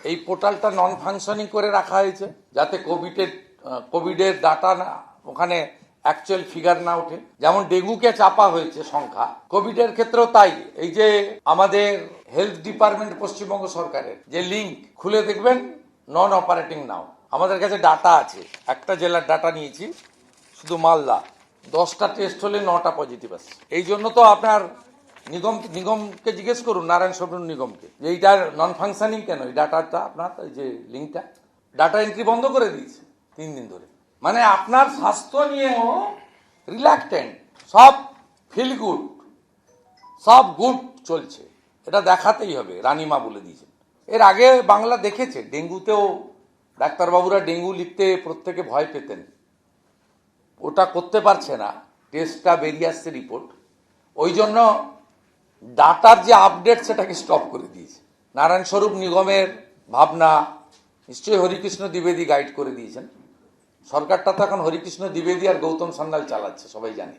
এই পোর্টালটা নন ফাংশনিং করে রাখা হয়েছে যাতে কোভিডের ডাটা না, ওখানে অ্যাকচুয়াল ফিগার না ওঠে। যেমন ডেঙ্গুকে চাপা হয়েছে সংখ্যা, কোভিডের ক্ষেত্রেও তাই। এই যে আমাদের হেলথ ডিপার্টমেন্ট পশ্চিমবঙ্গ সরকারের যে লিঙ্ক খুলে দেখবেন নন অপারেটিং নাও। আমাদের কাছে ডাটা আছে, একটা জেলার ডাটা নিয়েছি, শুধু মালদা 10টা টেস্ট হলে 9টা পজিটিভ আসছে। এই জন্য তো আপনার নিগমকে জিজ্ঞেস করুন, নারায়ণ স্বরূপ নিগমকে, যে এইটার নন ফাংশনিং কেন। এই ডাটাটা আপনার যে লিঙ্কটা, ডাটা এন্ট্রি বন্ধ করে দিয়েছে 3 দিন ধরে। মানে আপনার স্বাস্থ্য নিয়েও রিল্যাক্টেন্ট, সব ফিল গুড, সব গুড চলছে। এটা দেখাতেই হবে, রানীমা বলে দিয়েছেন। এর আগে বাংলা দেখেছে, ডেঙ্গুতেও ডাক্তারবাবুরা ডেঙ্গু লিখতে প্রত্যেকে ভয় পেতেন, ওটা করতে পারছে না, টেস্টটা বেরিয়ে আসছে রিপোর্ট, ওই জন্য ডাটার যে আপডেট সেটাকে স্টপ করে দিয়েছে। নারায়ণ স্বরূপ নিগমের ভাবনা নিশ্চয়ই হরিকৃষ্ণ দ্বিবেদী গাইড করে দিয়েছেন। সরকারটা তো এখন হরিকৃষ্ণ দ্বিবেদী আর গৌতম সান্যাল চালাচ্ছে, সবাই জানে।